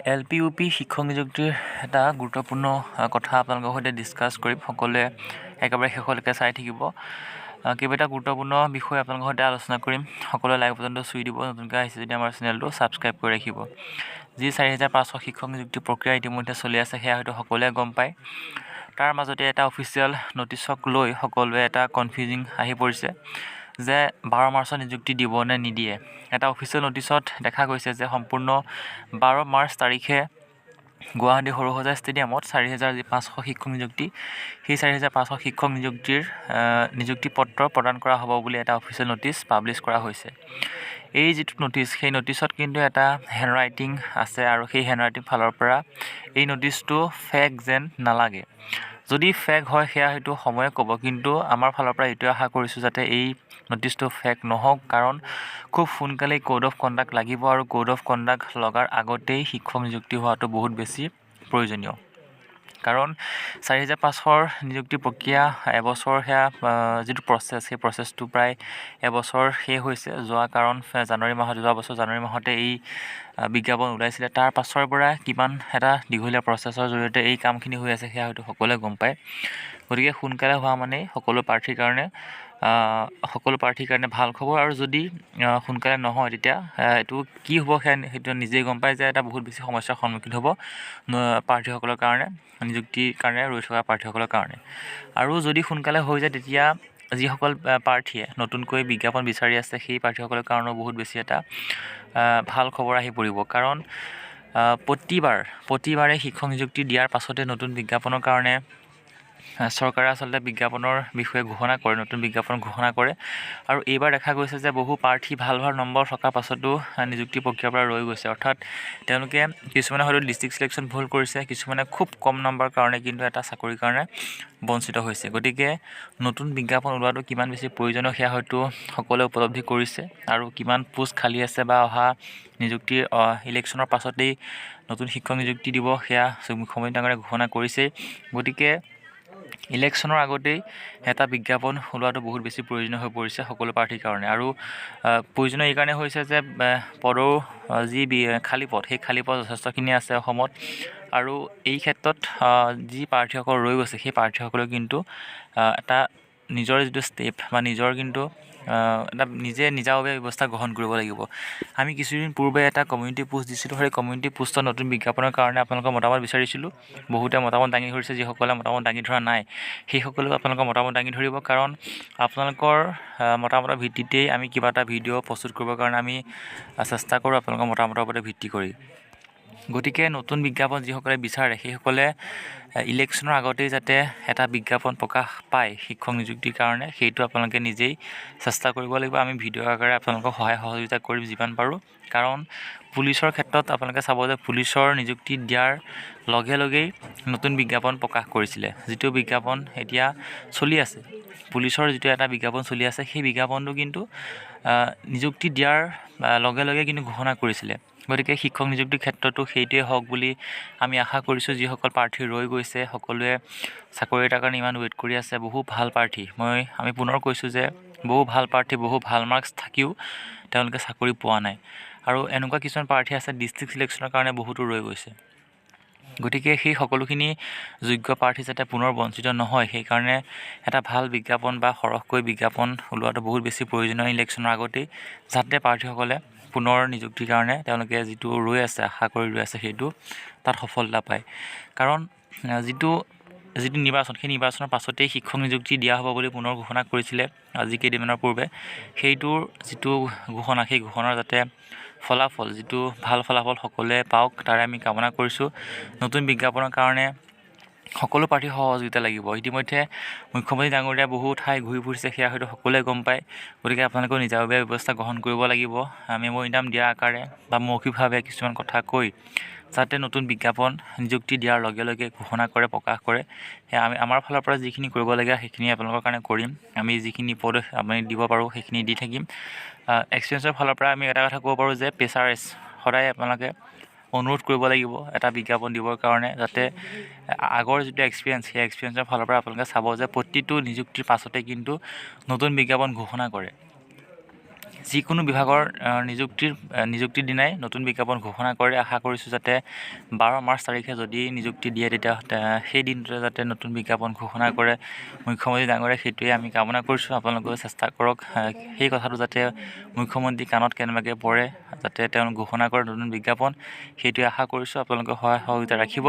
LP UP শিক্ষক নিযুক্তিৰ এটা গুৰুত্বপূৰ্ণ কথা আপোনালোকৰ সৈতে ডিছকাছ কৰিম। সকলোৱে একেবাৰে শেষলৈকে চাই থাকিব। কেইবাটা গুৰুত্বপূৰ্ণ বিষয় আপোনালোকৰ সৈতে আলোচনা কৰিম। সকলোৱে লাইক বাটনটো চুই দিব। নতুনকৈ আহিছে যদি আমাৰ চেনেলটো ছাবস্ক্ৰাইব কৰি ৰাখিব। যি 4500 শিক্ষক নিযুক্তি প্ৰক্ৰিয়া ইতিমধ্যে চলি আছে সেয়া হয়তো সকলোৱে গম পায়। তাৰ মাজতে এটা অফিচিয়েল নটিচক লৈ সকলোৱে এটা কনফিউজিং আহি পৰিছে যে 12 মাৰ্চত নিযুক্তি দিব নে নিদিয়ে। এটা অফিচিয়েল নটিচত দেখা গৈছে যে সম্পূৰ্ণ 12 মাৰ্চ তাৰিখে গুৱাহাটী সৰুসজাই ষ্টেডিয়ামত 4500 শিক্ষক নিযুক্তি, সেই 4500 শিক্ষক নিযুক্তিৰ নিযুক্তি পত্ৰ প্ৰদান কৰা হ'ব বুলি এটা অফিচিয়েল নটিচ পাব্লিছ কৰা হৈছে। এই যিটো নটিচ, সেই নটিচত কিন্তু এটা হেণ্ড ৰাইটিং আছে আৰু সেই হেণ্ড ৰাইটিং ফালৰ পৰা এই নটিচটো ফেক যেন নালাগে। যদি ফেক হয় সেয়া হয়তো সময়ে ক'ব, কিন্তু আমাৰ ফালৰ পৰা এইটোৱে আশা কৰিছোঁ যাতে এই নটিচটো ফেক নহওক, কাৰণ খুব সোনকালেই কোড অফ কণ্ডাক্ট লাগিব আৰু কোড অফ কণ্ডাক্ট লগাৰ আগতেই শিক্ষক নিযুক্তি হোৱাটো বহুত বেছি প্ৰয়োজনীয়। কাৰণ 4500 নিযুক্তি প্ৰক্ৰিয়া এবছৰ সেয়া যিটো প্ৰচেছ, সেই প্ৰচেছটো প্ৰায় এবছৰ শেষ হৈছে। যোৱা বছৰ জানুৱাৰী মাহতে এই বিজ্ঞাপন ওলাইছিলে। তাৰ পাছৰ পৰা কিমান এটা দীঘলীয়া প্ৰচেছৰ জৰিয়তে এই কামখিনি হৈ আছে সেয়া হয়তো সকলোৱে গম পায়। গতিকে সোনকালে হোৱা মানেই সকলো প্ৰাৰ্থীৰ কাৰণে ভাল খবৰ, আৰু যদি সোনকালে নহয় তেতিয়া এইটো কি হ'ব সেইটো নিজেই গম পায় যে এটা বহুত বেছি সমস্যাৰ সন্মুখীন হ'ব প্ৰাৰ্থীসকলৰ কাৰণে, নিযুক্তিৰ কাৰণে ৰৈ থকা প্ৰাৰ্থীসকলৰ কাৰণে। আৰু যদি সোনকালে হৈ যায় তেতিয়া যিসকল প্ৰাৰ্থীয়ে নতুনকৈ বিজ্ঞাপন বিচাৰি আছে সেই প্ৰাৰ্থীসকলৰ কাৰণেও বহুত বেছি এটা ভাল খবৰ আহি পৰিব। কাৰণ প্ৰতিবাৰে শিক্ষক নিযুক্তি দিয়াৰ পাছতে নতুন বিজ্ঞাপনৰ কাৰণে চৰকাৰে আচলতে বিজ্ঞাপনৰ বিষয়ে নতুন বিজ্ঞাপন ঘোষণা কৰে। আৰু এইবাৰ দেখা গৈছে যে বহু প্ৰাৰ্থী ভাল নম্বৰ থকাৰ পাছতো নিযুক্তি প্ৰক্ৰিয়াৰ পৰা ৰৈ গৈছে। অৰ্থাৎ তেওঁলোকে কিছুমানে হয়তো ডিষ্ট্ৰিক্ট চিলেকশ্যন ভুল কৰিছে, কিছুমানে খুব কম নম্বৰ কাৰণে কিন্তু এটা চাকৰিৰ কাৰণে বঞ্চিত হৈছে। গতিকে নতুন বিজ্ঞাপন ওলোৱাটো কিমান বেছি প্ৰয়োজনীয় সেয়া হয়তো সকলোৱে উপলব্ধি কৰিছে। আৰু কিমান পোষ্ট খালী আছে বা অহা নিযুক্তিৰ ইলেকশ্যনৰ পাছতেই নতুন শিক্ষক নিযুক্তি দিব সেয়া মুখ্যমন্ত্ৰী ডাঙৰীয়াই ঘোষণা কৰিছেই। গতিকে ইলেকশ্যনৰ আগতেই এটা বিজ্ঞাপন ওলোৱাটো বহুত বেছি প্ৰয়োজনীয় হৈ পৰিছে সকলো প্ৰাৰ্থীৰ কাৰণে। আৰু প্ৰয়োজনীয় এইকাৰণে হৈছে যে পদৰ যি খালী পদ, সেই খালী পদ যথেষ্টখিনি আছে অসমত। আৰু এই ক্ষেত্ৰত যি প্ৰাৰ্থীসকল ৰৈ গৈছে সেই প্ৰাৰ্থীসকলেও কিন্তু এটা নিজৰ যিটো ষ্টেপ বা নিজৰ কিন্তু এটা নিজাববীয়া ব্যৱস্থা গ্ৰহণ কৰিব লাগিব। আমি কিছুদিন পূৰ্বে এটা কমিউনিটি পোষ্ট দিছিলোঁ, সেই কমিউনিটি পোষ্টত নতুন বিজ্ঞাপনৰ কাৰণে আপোনালোকৰ মতামত বিচাৰিছিলোঁ। বহুতে মতামত দাঙি ধৰিছে, যিসকলে মতামত দাঙি ধৰা নাই সেইসকলেও আপোনালোকৰ মতামত দাঙি ধৰিব। কাৰণ আপোনালোকৰ মতামতৰ ভিত্তিতেই আমি কিবা এটা ভিডিঅ' প্ৰস্তুত কৰিবৰ কাৰণে আমি চেষ্টা কৰোঁ আপোনালোকৰ মতামতৰ ওপৰতে ভিত্তি কৰি। গতিকে নতুন বিজ্ঞাপন যিসকলে বিচাৰে সেইসকলে ইলেকশ্যনৰ আগতেই যাতে এটা বিজ্ঞাপন প্ৰকাশ পায় শিক্ষক নিযুক্তিৰ কাৰণে, সেইটো আপোনালোকে নিজেই চেষ্টা কৰিব লাগিব। আমি ভিডিঅ' আকাৰে আপোনালোকক সহায় সহযোগিতা কৰিম যিমান পাৰোঁ। কাৰণ পুলিচৰ ক্ষেত্ৰত আপোনালোকে চাব যে পুলিচৰ নিযুক্তি দিয়াৰ লগে লগেই নতুন বিজ্ঞাপন প্ৰকাশ কৰিছিলে, যিটো বিজ্ঞাপন এতিয়া চলি আছে। পুলিচৰ যিটো এটা বিজ্ঞাপন চলি আছে সেই বিজ্ঞাপনটো কিন্তু নিযুক্তি দিয়াৰ লগে লগে কিন্তু ঘোষণা কৰিছিলে। গতিকে শিক্ষক নিযুক্তিৰ ক্ষেত্ৰতো সেইটোৱে হওক বুলি আমি আশা কৰিছোঁ। যিসকল প্ৰাৰ্থী ৰৈ গৈছে, সকলোৱে চাকৰি এটাৰ কাৰণে ইমান ৱেইট কৰি আছে, বহু ভাল প্ৰাৰ্থী, আমি পুনৰ কৈছোঁ যে বহু ভাল প্ৰাৰ্থী, বহু ভাল মাৰ্কছ থাকিও তেওঁলোকে চাকৰি পোৱা নাই। আৰু এনেকুৱা কিছুমান প্ৰাৰ্থী আছে ডিষ্ট্ৰিক্ট চিলেকশ্যনৰ কাৰণে বহুতো ৰৈ গৈছে। গতিকে সেই সকলোখিনি যোগ্য প্ৰাৰ্থী যাতে পুনৰ বঞ্চিত নহয়, সেইকাৰণে এটা ভাল বিজ্ঞাপন বা সৰহকৈ বিজ্ঞাপন ওলোৱাটো বহুত বেছি প্ৰয়োজনীয় ইলেকশ্যনৰ আগতেই, যাতে প্ৰাৰ্থীসকলে পুনৰ নিযুক্তিৰ কাৰণে তেওঁলোকে যিটো ৰৈ আছে, আশা কৰি ৰৈ আছে, সেইটো তাত সফলতা পায়। কাৰণ যিটো নিৰ্বাচন, সেই নিৰ্বাচনৰ পাছতেই শিক্ষক নিযুক্তি দিয়া হ'ব বুলি পুনৰ ঘোষণা কৰিছিলে আজি কেইদিনমানৰ পূৰ্বে। সেইটোৰ যিটো ঘোষণা, সেই ঘোষণাৰ যাতে ফলাফল, যিটো ভাল ফলাফল সকলোৱে পাওক তাৰে আমি কামনা কৰিছোঁ। নতুন বিজ্ঞাপনৰ কাৰণে সকলো প্ৰাৰ্থীৰ সহযোগিতা লাগিব। ইতিমধ্যে মুখ্যমন্ত্ৰী ডাঙৰীয়া বহু ঠাই ঘূৰি ফুৰিছে, সেয়া হয়তো সকলোৱে গম পায়। গতিকে আপোনালোকেও নিজাববীয়া ব্যৱস্থা গ্ৰহণ কৰিব লাগিব, মেম'ৰেণ্ডাম দিয়াৰ আকাৰে বা মৌখিকভাৱে কিছুমান কথা কৈ, যাতে নতুন বিজ্ঞাপন নিযুক্তি দিয়াৰ লগে লগে ঘোষণা কৰে, প্ৰকাশ কৰে। সেয়া আমাৰ ফালৰ পৰা যিখিনি কৰিবলগীয়া সেইখিনি আপোনালোকৰ কাৰণে কৰিম। আমি যিখিনি পদ আমি দিব পাৰোঁ সেইখিনি দি থাকিম। এক্সপিৰিয়েঞ্চৰ ফালৰ পৰা আমি এটা কথা ক'ব পাৰোঁ যে প্ৰেছাৰাইজ সদায় আপোনালোকে অনুৰোধ কৰিব লাগিব এটা বিজ্ঞাপন দিবৰ কাৰণে, যাতে আগৰ যিটো এক্সপিৰিয়েঞ্চ, সেই এক্সপিৰিয়েঞ্চৰ ফালৰ পৰা আপোনালোকে চাব যে প্ৰতিটো নিযুক্তিৰ পাছতে কিন্তু নতুন বিজ্ঞাপন ঘোষণা কৰে। যিকোনো বিভাগৰ নিযুক্তিৰ দিনাই নতুন বিজ্ঞাপন ঘোষণা কৰে। আশা কৰিছোঁ যাতে 12 মাৰ্চ তাৰিখে যদি নিযুক্তি দিয়ে তেতিয়া সেই দিনটোতে যাতে নতুন বিজ্ঞাপন ঘোষণা কৰে মুখ্যমন্ত্ৰী ডাঙৰীয়াই, সেইটোৱে আমি কামনা কৰিছোঁ। আপোনালোকেও চেষ্টা কৰক সেই কথাটো যাতে মুখ্যমন্ত্ৰী কাণত কেনেবাকৈ পৰে, যাতে তেওঁ ঘোষণা কৰে নতুন বিজ্ঞাপন, সেইটোৱে আশা কৰিছোঁ। আপোনালোকে সহায় সহযোগিতা ৰাখিব।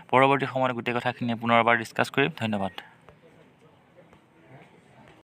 পৰৱৰ্তী সময়ত গোটেই কথাখিনি পুনৰবাৰ ডিছকাছ কৰিম। ধন্যবাদ।